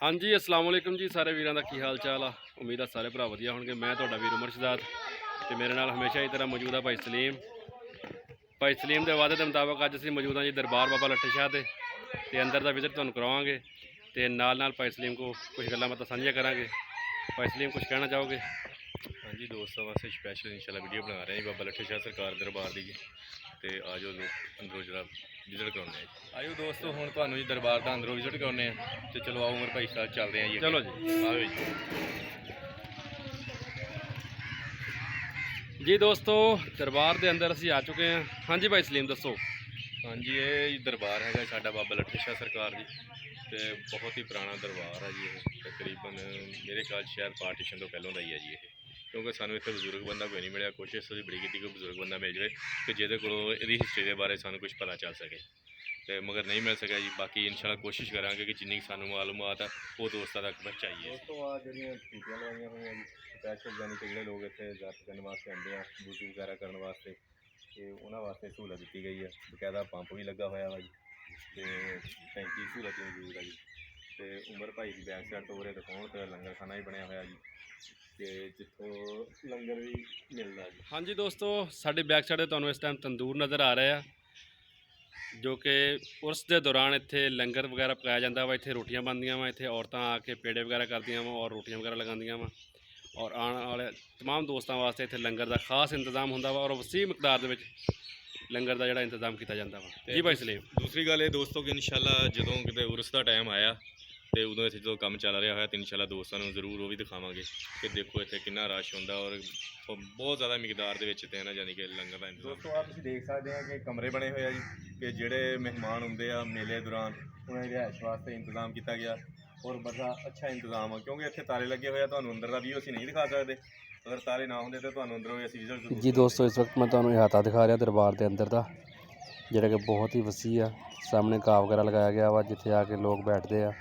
हाँ जी अस्सलाम वालेकुम जी सारे वीरां दा की हाल चाल आ। उम्मीद है सारे भरा वधिया होणगे। मैं तुहाडा वीर उमर शहजाद ते मेरे नाल हमेशा ही तरह मौजूद है भाई सलीम। भाई सलीम के वादे के मुताबिक अज असीं मौजूद हाँ जी दरबार बाबा लट्ठे शाह ते अंदर का विजिट तुहानूं करवावांगे ते नाल नाल भाई सलीम को कुछ गल्लां बातां साझियां करांगे। भाई सलीम कुछ कहना चाहोगे? हाँ जी दोस्तों वास्ते स्पैशल इंशाल्लाह वीडियो बना रहे हैं बाबा लट्ठे शाह सरकार दरबार की। तो आज अंदरों जरा विजिट कराने आयो दोस्तों हूँ तुम्हें जी दरबार का अंदरों विजिट कराने तो चलो आओ उमर भाई साहब चलते हैं जी। चलो जी आओ जी। जी दोस्तों दरबार के अंदर असीं आ चुके हैं। हाँ जी भाई सलीम दसो। हाँ जी ये दरबार है साडा बाबा लट्ठे शाह सरकार जी। तो बहुत ही पुराना दरबार है जी। ये तकरीबन मेरे ख्याल शायद पार्टीशन तो पहलों का ही है जी। ये क्योंकि सानू इतने बजुर्ग बंदा कोई नहीं मिला। कोशिश थोड़ी बड़ी की कोई बजुर्ग बंदा मिल जाए कि जिहदे कोलों इहदी हिस्टरी के बारे सानू कुछ पता चल सके तो मगर नहीं मिल सका जी। बाकी इंशाल्लाह कोशिश करांगे कि जिन्नी सानू मालूमात है वो दोस्तों तक पहुँचाइए। दोस्तों आ जड़ियाँ ड्यूटियां लवाइया हुई जी स्पैशल यानी कि जो लोग इतने यात्रा करने वास्ते आते हैं ड्यूटी वगैरह करने वास्ते तो उन्होंने वास्ते सहूलत दी गई है। बकायदा पंप भी लगा हुआ वा जी तो टैंकी सहूलत मौजूद है जी। तो उमर भाई की बैक साइड तो उरे दिखाउण तो लंगर खाना भी बनया हुआ जी कि जितों लंगर भी मिलता जी। हाँ जी दोस्तों साडी बैक साइड तुहानूं इस टाइम तंदूर नज़र आ रहा है जो कि उर्स के दौरान इत्थे लंगर वगैरह पकाया जाता वा। इत्थे रोटियां बनदियां वा। इत्थे औरतां आके पेड़े वगैरह करदियां वा और रोटियां वगैरह लगांदियां वा और आने वाले तमाम दोस्तों वास्ते इत्थे लंगर का खास इंतजाम होंदा वा और वसी मकदार दे विच लंगर का जिहड़ा इंतजाम किया जाता वा। जी भाई सलीम। दूसरी गल ये दोस्तों कि इंशाल्लाह जो कि उर्स का टाइम आया तो उदों इत्थे जो काम चल रहा है तो इंशाल्लाह दोस्तों को जरूर वो भी दिखावांगे कि देखो इत्थे कितना रश होंदा और बहुत ज़्यादा मिकदार दे ना यानी कि लंगर का इंतजाम। दोस्तों आप देख सकते हैं कि कमरे बने हुए हैं जी कि जोड़े मेहमान आते हैं मेले दौरान उन्हें रिहायश वास्ते इंतजाम किया गया और बड़ा अच्छा इंतजाम है क्योंकि इतने ताले लगे हुए तो अंदर का व्यू असीं नहीं दिखा सकते। अगर ताले ना होंगे तो अंदरों असीं विजिट जरूर जी दोस्तों इस वक्त मैं तुहानूं इहाता दिखा रहा दरबार के अंदर का जिहड़ा कि बहुत ही वसी है। सामने घाह वगैरह लगाया गया वा जिथे आके लोग बैठते हैं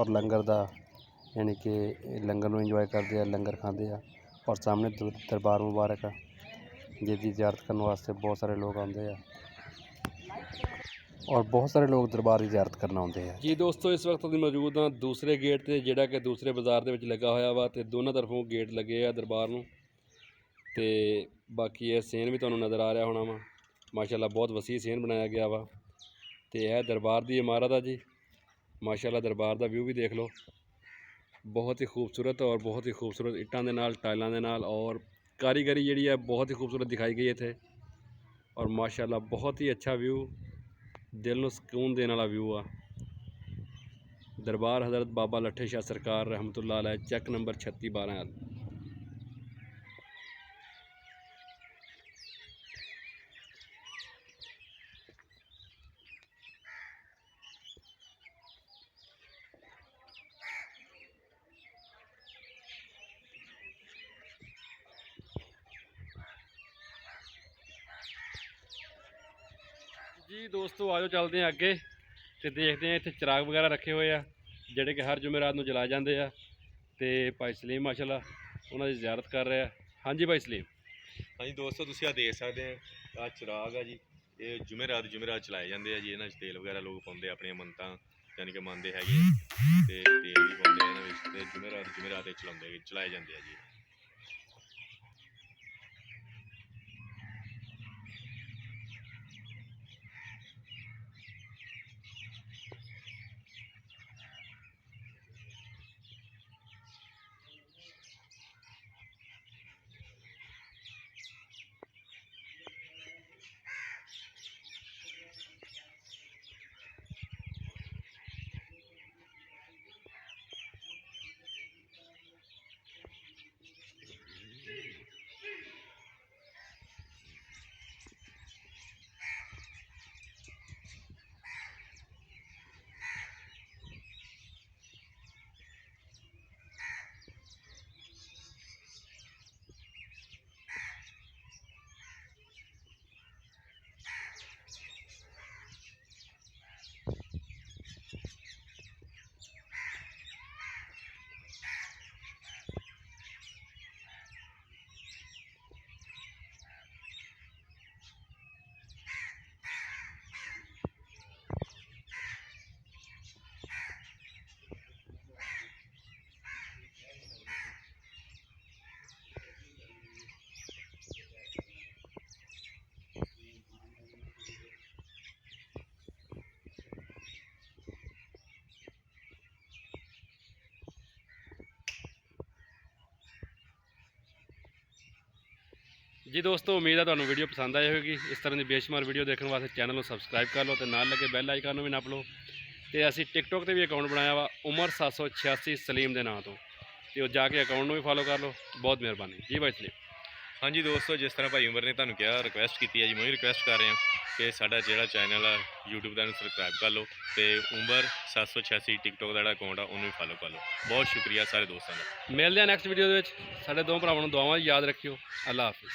और लंगर का यानी कि लंगर में इंजॉय करते हैं लंगर खाते हैं और सामने दरबार मुबारक है जिसकी ज़ियारत करने वास्ते बहुत सारे लोग आते हैं और बहुत सारे लोग दरबार की ज़ियारत करना आते हैं। जी दोस्तों इस वक्त असीं मौजूद हाँ दूसरे गेट से जिहड़ा कि दूसरे बाज़ार के लगा होया वा ते दोनों तरफों गेट लगे आ दरबार नूं ते बाकी यह सेन भी तुहानूं नज़र आ रहा होना वा। माशाअल्लाह बहुत वसी सेन बनाया गया वा तो यह दरबार की इमारत है जी। माशाअल्लाह दरबार का व्यू भी देख लो बहुत ही खूबसूरत और बहुत ही खूबसूरत इट्टां दे नाल टाइलों के नाल और कारीगरी जी है बहुत ही खूबसूरत दिखाई गई इत्थे और माशाअल्लाह बहुत ही अच्छा व्यू दिल नूं सुकून देने वाला व्यू आ। दरबार हज़रत बाबा लट्ठे शाह सरकार रहमतुल्लाह अलैह चेक नंबर 3612। जी दोस्तों आज चलते हैं अगे तो देखते हैं इतने चिराग वगैरह रखे हुए हैं जोड़े कि हर जुमेरात में जलाए जाते हैं तो भाई सलीम माशाल्लाह उन्होंने ज़ियारत कर रहे हैं। हाँ जी भाई सलीम। हाँ जी दोस्तों तुसीं देख सकते हैं आ चिराग है जी ये जुमेरात चलाए जाते हैं जी। इन्होंने तेल वगैरह लोग पाते अपन मनता यानी कि मनते है तेल भी पाते जुमेरात चलाए जाते हैं जी। ਜੀ ਦੋਸਤੋ, ਉਮੀਦ ਹੈ ਤੁਹਾਨੂੰ ਵੀਡੀਓ ਪਸੰਦ ਆਈ ਹੋਵੇਗੀ। ਇਸ ਤਰ੍ਹਾਂ ਦੀ ਬੇਸ਼ੁਮਾਰ ਵੀਡੀਓ ਦੇਖਣ ਵਾਸਤੇ ਚੈਨਲ ਨੂੰ ਸਬਸਕ੍ਰਾਈਬ ਕਰ ਲਓ ਤੇ ਨਾਲ ਲੱਗੇ ਬੈਲ ਆਈਕਨ ਨੂੰ ਵੀ ਨੱਪ ਲਓ। ਤੇ ਅਸੀਂ ਟਿਕਟੋਕ ਤੇ ਵੀ ਅਕਾਊਂਟ ਬਣਾਇਆ ਵਾ ਉਮਰ 786 ਸਲੀਮ ਦੇ ਨਾਂ ਤੋਂ, ਤੇ ਉਹ ਜਾ ਕੇ ਅਕਾਊਂਟ ਨੂੰ ਵੀ ਫੋਲੋ ਕਰ ਲਓ। ਬਹੁਤ ਮਿਹਰਬਾਨੀ ਜੀ ਬਾਈ ਸਲੀਮ। ਹਾਂਜੀ ਦੋਸਤੋ, ਜਿਸ ਤਰ੍ਹਾਂ ਭਾਈ ਉਮਰ ਨੇ ਤੁਹਾਨੂੰ ਕਿਹਾ, ਰਿਕੁਐਸਟ ਕੀਤੀ ਹੈ ਜੀ, ਮੈਂ ਵੀ ਰਿਕੁਐਸਟ ਕਰ ਰਿਹਾ ਕਿ ਸਾਡਾ ਜਿਹੜਾ ਚੈਨਲ ਆ YouTube ਦਾ ਇਹਨੂੰ ਸਬਸਕ੍ਰਾਈਬ ਕਰ ਲਓ ਤੇ ਉਮਰ 786 ਟਿਕਟੋਕ ਦਾ ਜਿਹੜਾ ਅਕਾਊਂਟ ਆ ਉਹਨੂੰ ਵੀ ਫੋਲੋ ਕਰ ਲਓ। ਬਹੁਤ ਸ਼ੁਕਰੀਆ ਸਾਰੇ ਦੋਸਤਾਂ ਦਾ। ਮਿਲਦੇ ਹਾਂ ਨੈਕਸਟ ਵੀਡੀਓ ਦੇ ਵਿੱਚ। ਸਾਡੇ ਦੋ ਭਰਾਵਾਂ ਨੂੰ ਦੁਆਵਾਂ ਯਾਦ ਰੱਖਿਓ। ਅੱਲਾ ਹਾਫਿਜ਼।